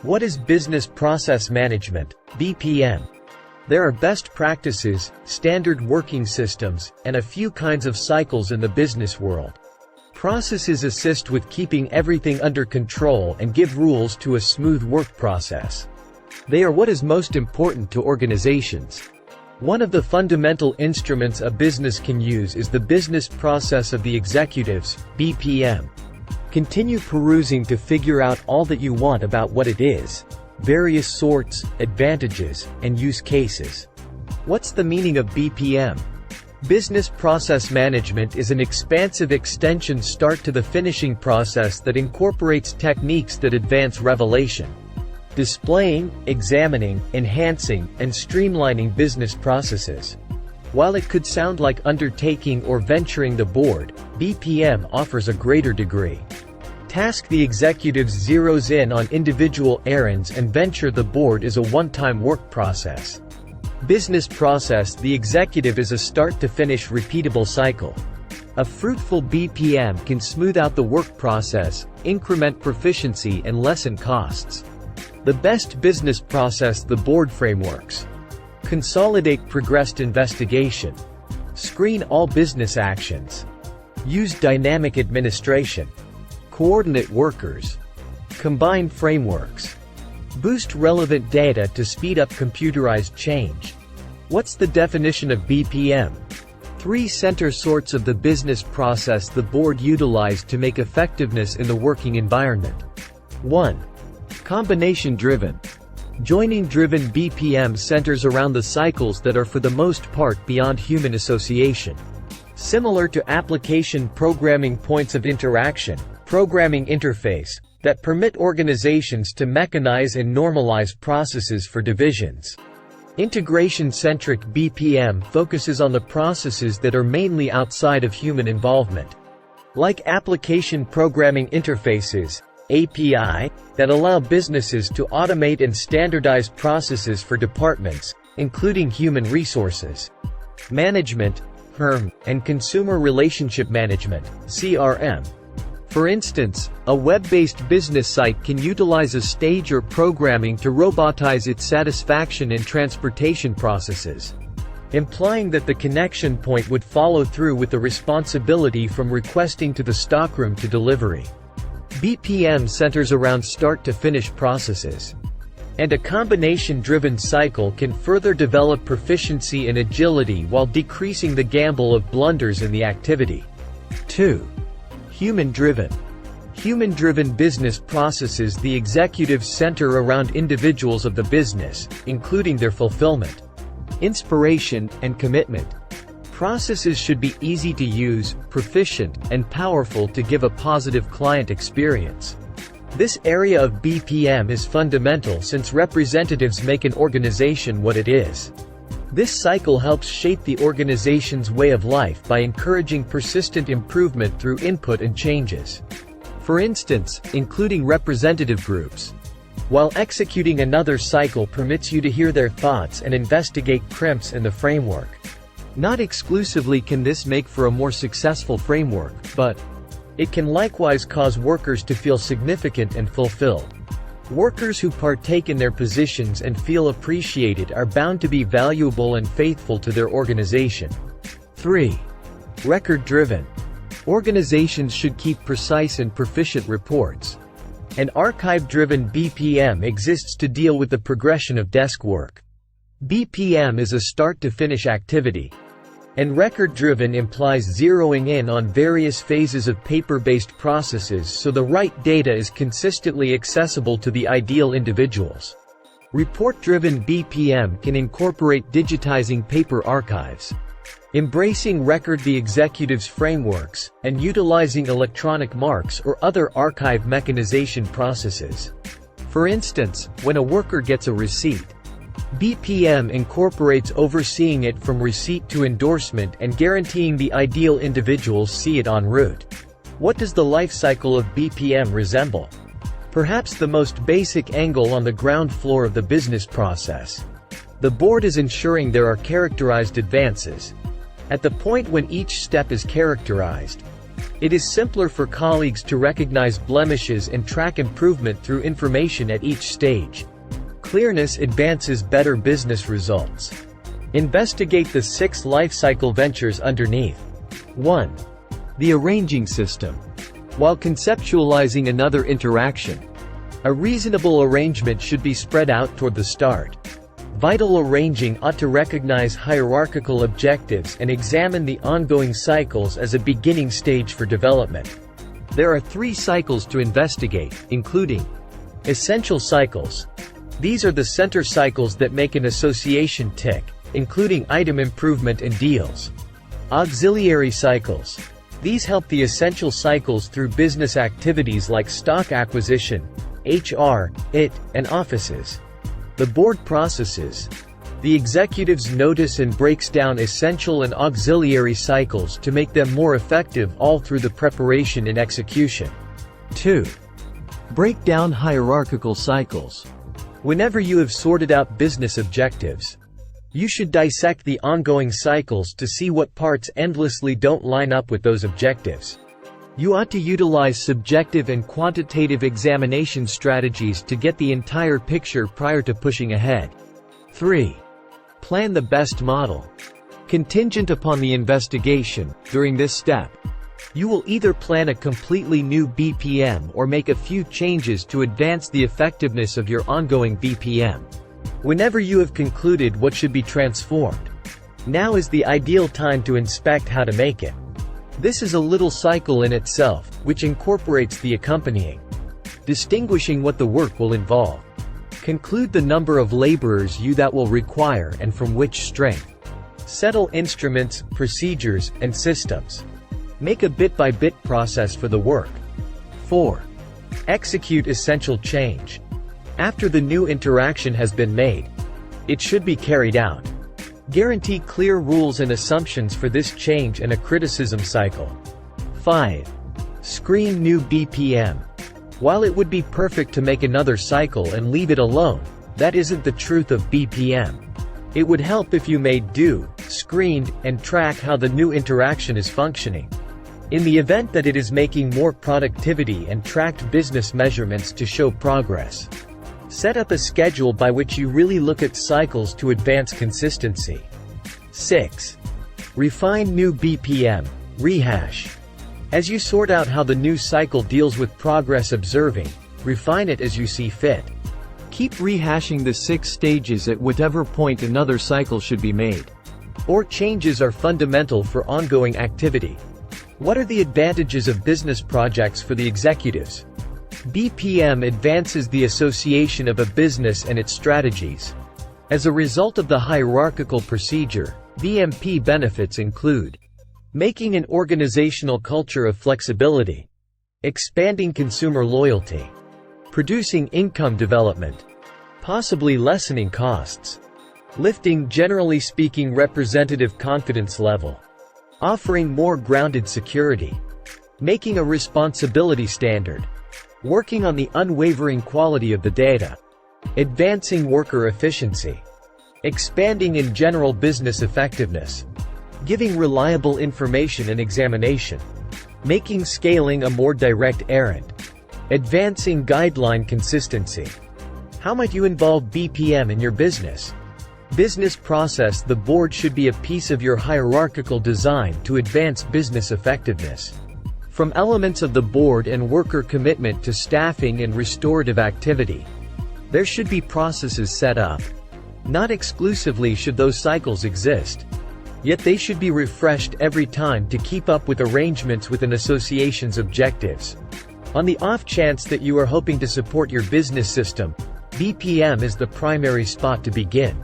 What is business process management, BPM? There are best practices, standard working systems, and a few kinds of cycles in the business world. Processes assist with keeping everything under control and give rules to a smooth work process. They are what is most important to organizations. One of the fundamental instruments a business can use is the business process of the executives, BPM. Continue perusing to figure out all that you want about what it is, various sorts, advantages, and use cases. What's the meaning of BPM? Business process management is an expansive extension start to the finishing process that incorporates techniques that advance revelation, displaying, examining, enhancing, and streamlining business processes. While it could sound like undertaking or venturing the board, BPM offers a greater degree. Task the executives zeroes in on individual errands and venture the board is a one-time work process. Business process the executive is a start-to-finish repeatable cycle. A fruitful BPM can smooth out the work process, increment proficiency and lessen costs. The best business process the board frameworks. Consolidate progressed investigation. Screen all business actions. Use dynamic administration. Coordinate workers. Combine frameworks. Boost relevant data to speed up computerized change. What's the definition of BPM? 3 center sorts of the business process the board utilized to make effectiveness in the working environment. 1. Combination-driven. Joining-driven BPM centers around the cycles that are for the most part beyond human association. Similar to application programming points of interaction, programming interface, that permit organizations to mechanize and normalize processes for divisions. Integration-centric BPM focuses on the processes that are mainly outside of human involvement. Like application programming interfaces, API, that allow businesses to automate and standardize processes for departments, including human resources, management, and consumer relationship management, CRM. For instance, a web-based business site can utilize a stage or programming to robotize its satisfaction and transportation processes, implying that the connection point would follow through with the responsibility from requesting to the stockroom to delivery. BPM centers around start-to-finish processes. And a combination-driven cycle can further develop proficiency and agility while decreasing the gamble of blunders in the activity. 2. Human-driven. Human-driven business processes the executives center around individuals of the business, including their fulfillment, inspiration, and commitment. Processes should be easy to use, proficient, and powerful to give a positive client experience. This area of BPM is fundamental since representatives make an organization what it is. This cycle helps shape the organization's way of life by encouraging persistent improvement through input and changes. For instance, including representative groups. While executing another cycle permits you to hear their thoughts and investigate crimps in the framework. Not exclusively can this make for a more successful framework, but it can likewise cause workers to feel significant and fulfilled. Workers who partake in their positions and feel appreciated are bound to be valuable and faithful to their organization. 3. Record-driven. Organizations should keep precise and proficient reports. An archive-driven BPM exists to deal with the progression of desk work. BPM is a start-to-finish activity. And record-driven implies zeroing in on various phases of paper-based processes so the right data is consistently accessible to the ideal individuals. Report-driven BPM can incorporate digitizing paper archives, embracing record the executive's frameworks, and utilizing electronic marks or other archive mechanization processes. For instance, when a worker gets a receipt, BPM incorporates overseeing it from receipt to endorsement and guaranteeing the ideal individuals see it en route. What does the life cycle of BPM resemble? Perhaps the most basic angle on the ground floor of the business process. The board is ensuring there are characterized advances. At the point when each step is characterized, It is simpler for colleagues to recognize blemishes and track improvement through information at each stage. Clearness advances better business results. Investigate the 6 lifecycle ventures underneath. 1. The arranging system. While conceptualizing another interaction, a reasonable arrangement should be spread out toward the start. Vital arranging ought to recognize hierarchical objectives and examine the ongoing cycles as a beginning stage for development. There are 3 cycles to investigate, including essential cycles. These are the center cycles that make an association tick, including item improvement and deals. Auxiliary cycles. These help the essential cycles through business activities like stock acquisition, HR, IT, and offices. The board processes. The executives notice and breaks down essential and auxiliary cycles to make them more effective all through the preparation and execution. 2. Break down hierarchical cycles. Whenever you have sorted out business objectives, you should dissect the ongoing cycles to see what parts endlessly don't line up with those objectives. You ought to utilize subjective and quantitative examination strategies to get the entire picture prior to pushing ahead. 3. Plan the best model. Contingent upon the investigation, during this step, you will either plan a completely new BPM or make a few changes to advance the effectiveness of your ongoing BPM. Whenever you have concluded what should be transformed, now is the ideal time to inspect how to make it. This is a little cycle in itself, which incorporates the accompanying. Distinguishing what the work will involve. Conclude the number of laborers that will require and from which strength. Settle instruments, procedures, and systems. Make a bit-by-bit process for the work. 4. Execute essential change. After the new interaction has been made, it should be carried out. Guarantee clear rules and assumptions for this change and a criticism cycle. 5. Screen new BPM. While it would be perfect to make another cycle and leave it alone, that isn't the truth of BPM. It would help if you made screened, and track how the new interaction is functioning. In the event that it is making more productivity and tracked business measurements to show progress. Set up a schedule by which you really look at cycles to advance consistency. 6. Refine new BPM, rehash. As you sort out how the new cycle deals with progress observing, refine it as you see fit. Keep rehashing the 6 stages at whatever point another cycle should be made. Or changes are fundamental for ongoing activity. What are the advantages of business projects for the executives? BPM advances the association of a business and its strategies. As a result of the hierarchical procedure, BMP benefits include making an organizational culture of flexibility, expanding consumer loyalty, producing income development, possibly lessening costs, lifting generally speaking representative confidence level, offering more grounded security, making a responsibility standard, working on the unwavering quality of the data, advancing worker efficiency, expanding in general business effectiveness, giving reliable information and examination, making scaling a more direct errand, advancing guideline consistency. How might you involve BPM in your business? Business process. The board should be a piece of your hierarchical design to advance business effectiveness. From elements of the board and worker commitment to staffing and restorative activity, there should be processes set up. Not exclusively should those cycles exist, yet they should be refreshed every time to keep up with arrangements with an association's objectives. On the off chance that you are hoping to support your business system, BPM is the primary spot to begin.